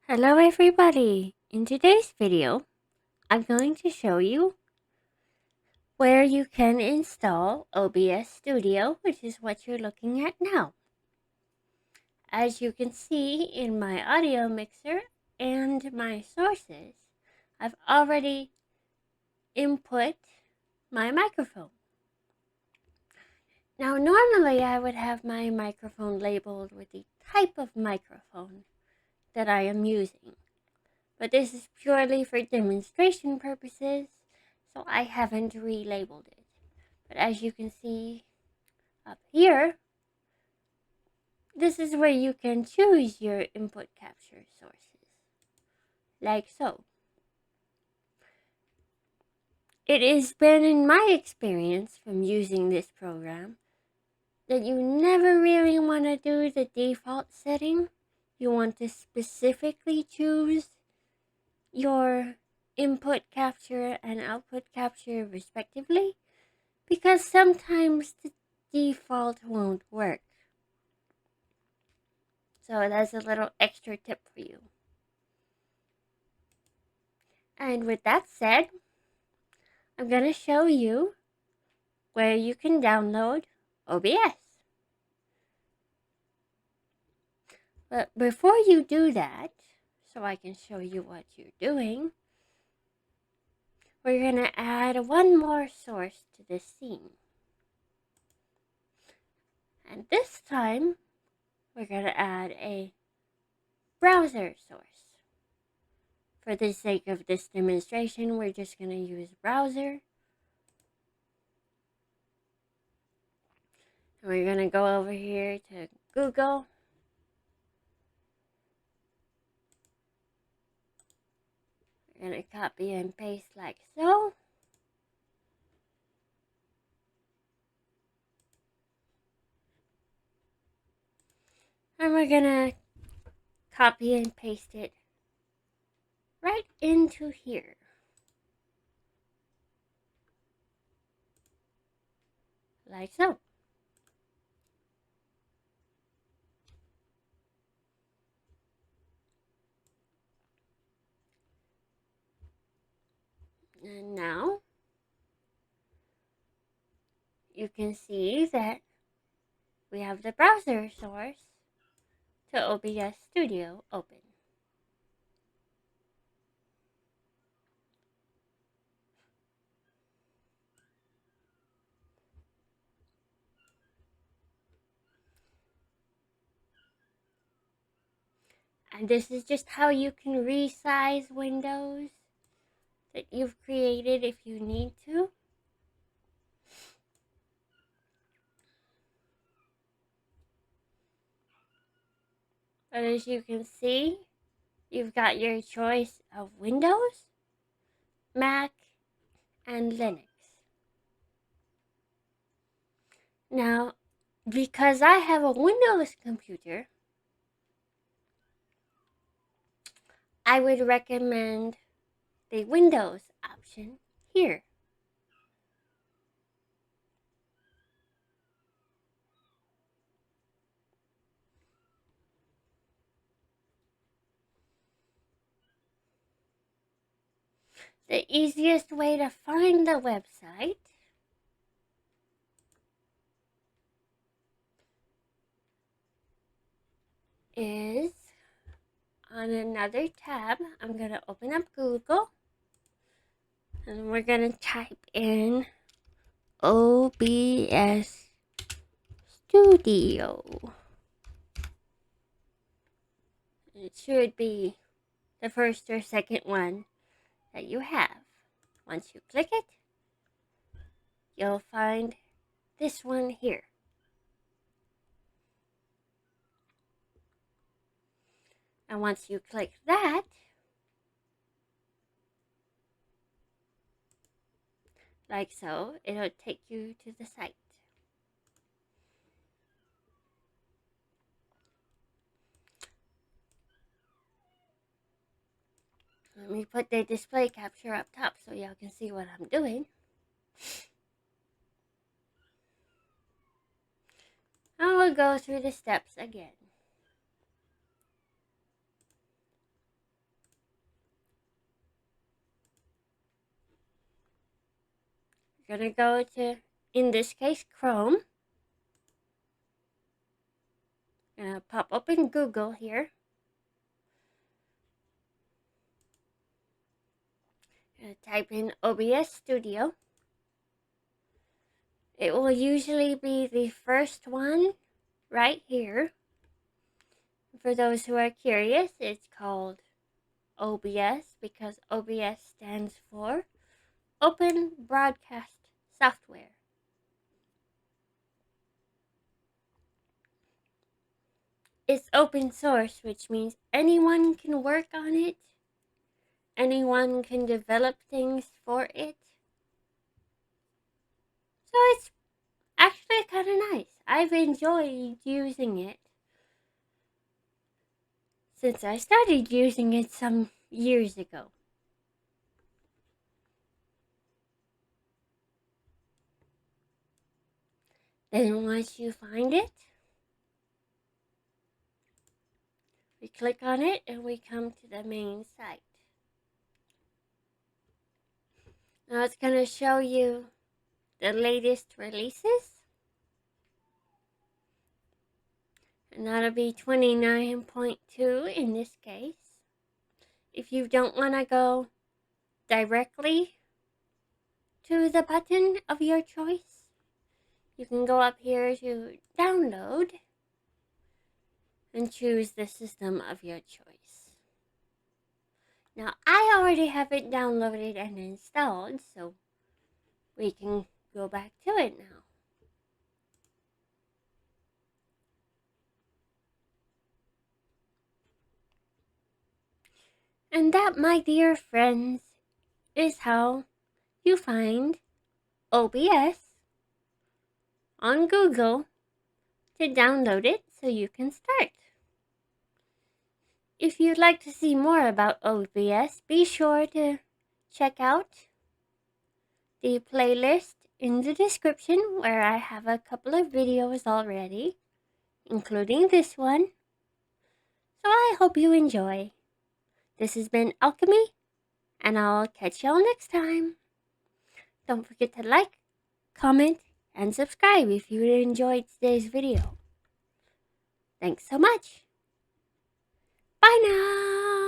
Hello everybody! In today's video, I'm going to show you where you can install OBS Studio, which is what you're looking at now. As you can see in my audio mixer and my sources, I've already input my microphone. Now normally I would have my microphone labeled with the type of microphone that I am using. But this is purely for demonstration purposes, so I haven't relabeled it. But as you can see up here, this is where you can choose your input capture sources, like so. It has been in my experience from using this program that you never really want to do the default setting. You want to specifically choose your input capture and output capture respectively, because sometimes the default won't work. So that's a little extra tip for you. And with that said, I'm going to show you where you can download OBS. But before you do that, so I can show you what you're doing, we're going to add one more source to this scene. And this time, we're going to add a browser source. For the sake of this demonstration, we're just going to use browser. And we're going to go over here to Google. We're going to copy and paste like so. And we're going to copy and paste it right into here. Like so. And now you can see that we have the browser source to OBS Studio open. And this is just how you can resize windows that you've created if you need to. But as you can see, you've got your choice of Windows, Mac, and Linux. Now, because I have a Windows computer, I would recommend the Windows option here. The easiest way to find the website is on another tab. I'm going to open up Google and we're going to type in OBS Studio. It should be the first or second one that you have. Once you click it, you'll find this one here. And once you click that, like so, it'll take you to the site. Let me put the display capture up top so y'all can see what I'm doing. And we'll go through the steps again. We're going to go to, in this case, Chrome. Pop open Google here. Type in OBS Studio. It will usually be the first one right here. For those who are curious, it's called OBS because OBS stands for Open Broadcast Software. It's open source, which means anyone can work on it. Anyone can develop things for it. So it's actually kind of nice. I've enjoyed using it since I started using it some years ago. Then once you find it, we click on it and we come to the main site. Now it's going to show you the latest releases. And that'll be 29.2 in this case. If you don't want to go directly to the button of your choice, you can go up here to download and choose the system of your choice. Now, I already have it downloaded and installed, so we can go back to it now. And that, my dear friends, is how you find OBS on Google to download it so you can start. If you'd like to see more about OBS, be sure to check out the playlist in the description where I have a couple of videos already, including this one. So I hope you enjoy. This has been Alchemy, and I'll catch y'all next time. Don't forget to like, comment, and subscribe if you enjoyed today's video. Thanks so much. Bye now!